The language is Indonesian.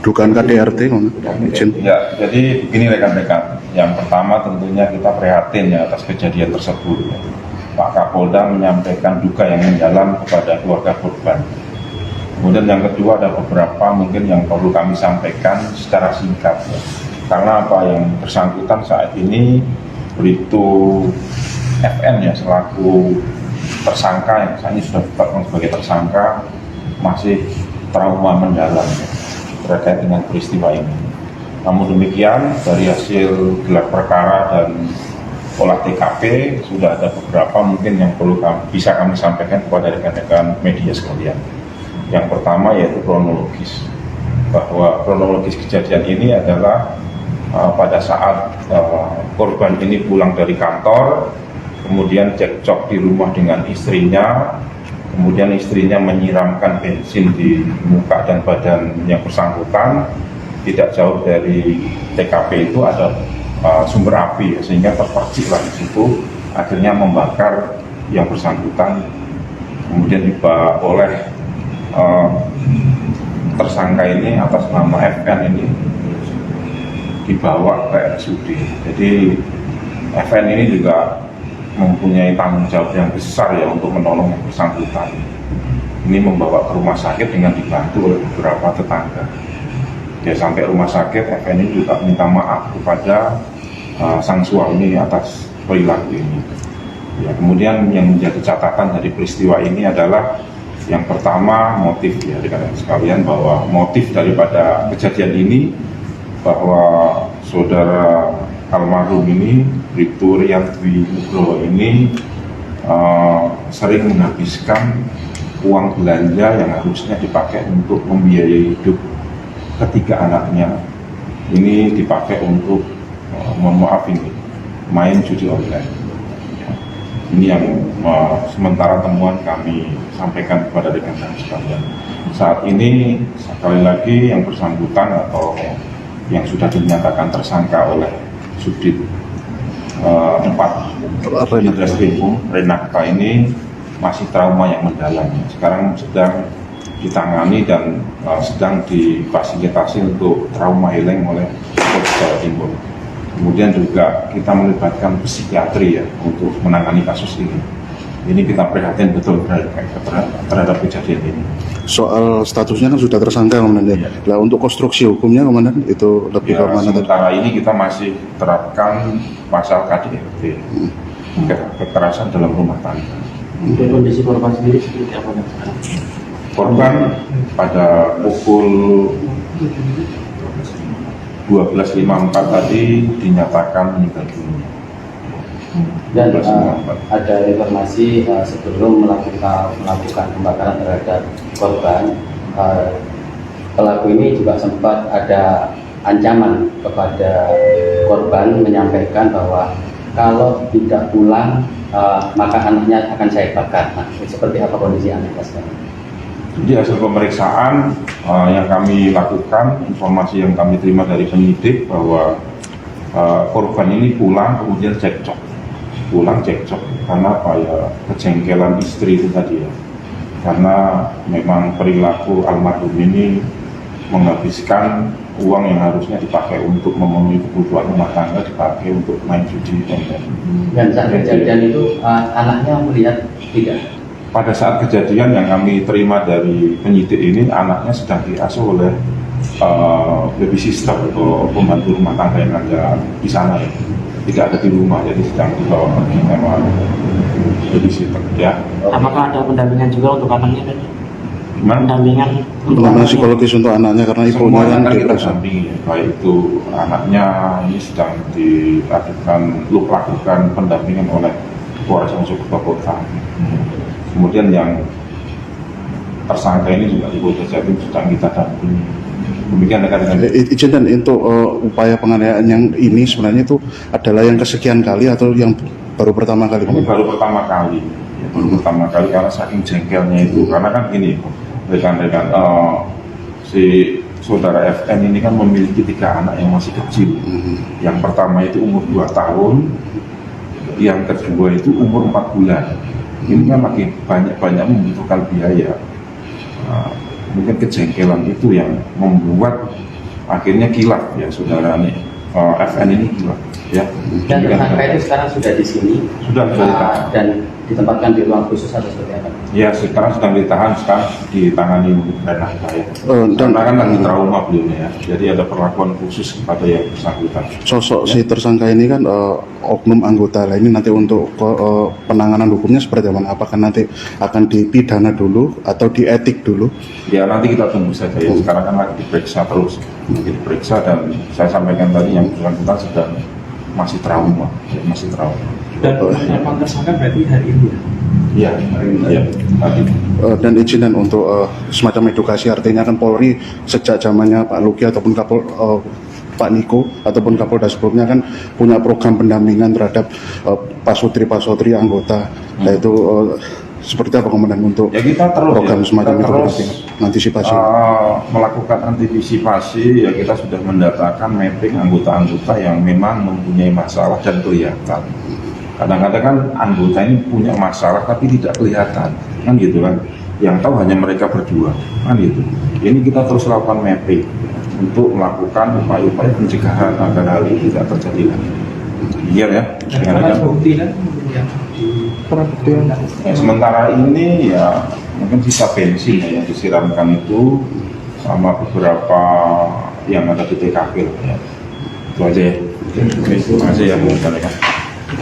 Dugaan KDRT, izin. Ya, jadi begini rekan-rekan. Yang pertama tentunya kita prihatin ya atas kejadian tersebut. Pak Kapolda menyampaikan duka yang mendalam kepada keluarga korban. Kemudian yang kedua ada beberapa mungkin yang perlu kami sampaikan secara singkat. Karena apa yang bersangkutan saat ini Bribtu FN ya selaku tersangka yang saat ini sudah ditetapkan sebagai tersangka masih trauma mendalam ya, terkait dengan peristiwa ini. Namun demikian dari hasil gelar perkara dan olah TKP sudah ada beberapa mungkin yang perlu bisa kami sampaikan kepada rekan-rekan media sekalian. Yang pertama yaitu kronologis, bahwa kronologis kejadian ini adalah pada saat korban ini pulang dari kantor, kemudian cekcok di rumah dengan istrinya, kemudian istrinya menyiramkan bensin di muka dan badan yang bersangkutan. Tidak jauh dari TKP itu ada sumber api, sehingga terperciklah di situ, akhirnya membakar yang bersangkutan, kemudian dibawa oleh tersangka ini atas nama FN ini dibawa ke RSUD. Jadi FN ini juga mempunyai tanggung jawab yang besar ya untuk menolong yang bersangkutan. Ini membawa ke rumah sakit dengan dibantu oleh beberapa tetangga. Dia sampai rumah sakit, FN ini juga minta maaf kepada sang suami atas perilaku ini. Ya, kemudian yang menjadi catatan dari peristiwa ini adalah yang pertama motif ya rekan-rekan sekalian, bahwa motif daripada kejadian ini bahwa saudara almarhum ini Bribtu Riyadwi Nugroho ini sering menghabiskan uang belanja yang harusnya dipakai untuk membiayai hidup ketiga anaknya, ini dipakai untuk main judi online. Ini yang sementara temuan kami sampaikan kepada rekan-rekan sekalian. Saat ini sekali lagi yang bersangkutan atau yang sudah dinyatakan tersangka oleh Subdit 4 Reskrim Renakta ini masih trauma yang mendalam. Sekarang sedang ditangani dan sedang difasilitasi untuk trauma healing oleh Polres Jawa Timur. Kemudian juga kita melibatkan psikiatri ya untuk menangani kasus ini. Ini kita prihatin betul terhadap kejadian ini. Soal statusnya kan sudah tersangka, Komandan. Ya. Nah, untuk konstruksi hukumnya, Komandan, itu lebih ya, ke mana? Sementara ini kita masih terapkan pasal KDRT, kekerasan dalam rumah tangga. Untuk kondisi korban sendiri seperti apa? Korban pada pukul 12.54 tadi dinyatakan meninggal dunia. Dan ada informasi sebelum melakukan pembakaran terhadap korban, pelaku ini juga sempat ada ancaman kepada korban, menyampaikan bahwa kalau tidak pulang maka anaknya akan saya bakar. Nah, seperti apa kondisi anaknya sekarang? Di hasil pemeriksaan yang kami lakukan, informasi yang kami terima dari penyidik bahwa korban ini pulang kemudian cekcok. Karena apa ya, kejengkelan istri itu tadi ya. Karena memang perilaku almarhum ini menghabiskan uang yang harusnya dipakai untuk memenuhi kebutuhan rumah tangga dipakai untuk main judi online. Dan saat kejadian itu anaknya melihat tidak? Pada saat kejadian yang kami terima dari penyidik ini, anaknya sedang diasuh oleh baby sister atau pembantu rumah tangga yang ada di sana ya. Tidak ada di rumah, jadi sedang dibawa pergi sama baby sister ya. Apakah ada pendampingan juga untuk anaknya? Gimana? Pendampingan psikologis untuk anaknya karena ibunya kan kita dampingi, baik itu anaknya ini sedang dilakukan pendampingan oleh Polres Mojokerto Kota. Kemudian yang tersangka ini juga di Polda Jatim sedang kita dampingi. Demikian rekan-rekan. Izin, dan untuk upaya penganiayaan yang ini sebenarnya itu adalah yang kesekian kali atau yang baru pertama kali? Ini baru pertama kali. Ya, baru pertama kali karena saking jengkelnya itu. Karena kan gini, rekan-rekan, si saudara FN ini kan memiliki 3 anak yang masih kecil. Yang pertama itu umur 2 tahun, yang kedua itu umur 4 bulan. Ini kan makin banyak membutuhkan biaya. mungkin kejengkelan itu yang membuat akhirnya kilaf ya saudara ini FN ini kilaf ya. Dan tersangka itu sekarang sudah di sini, Sudah ditahan. dan ditempatkan di ruang khusus atau seperti apa? Ya sekarang sedang ditahan, sekarang ditangani ranah saya. Dan- Karena kan lagi trauma beliau ya, jadi ada perlakuan khusus kepada yang bersangkutan. Sosok si tersangka ini kan oknum anggota lah, ini nanti untuk penanganan hukumnya seperti apa? Apakah nanti akan dipidana dulu atau dietik dulu? Ya nanti kita tunggu saja ya. Sekarang kan lagi diperiksa terus, lagi diperiksa, dan saya sampaikan tadi yang bersangkutan sedang masih trauma, ya, masih trauma. Dan penetapan tersangka berarti hari ini ya? Iya, iya, tadi. Dan izinan untuk semacam edukasi, artinya kan Polri sejak zamannya Pak Luki ataupun Pak Niko ataupun Kapolda sebelumnya kan punya program pendampingan terhadap pasutri anggota. Nah itu seperti apa komandan untuk Ya kita terus program ya, semacam kita itu terus antisipasi? melakukan antisipasi ya, kita sudah mendatakan mapping anggota-anggota yang memang mempunyai masalah dan kelihatan. Kadang-kadang kan anggota ini punya masalah tapi tidak kelihatan, kan gitu kan. Yang tahu hanya mereka berdua, kan gitu. Ini kita terus lakukan mapping untuk melakukan upaya-upaya pencegahan agar hal ini tidak terjadi lagi. Iya ya. Dengan ada bukti kan yang sementara ini ya mungkin sisa bensin ya, yang disiramkan itu sama beberapa yang ada di TKP ya. Itu aja ya. Terima kasih ya.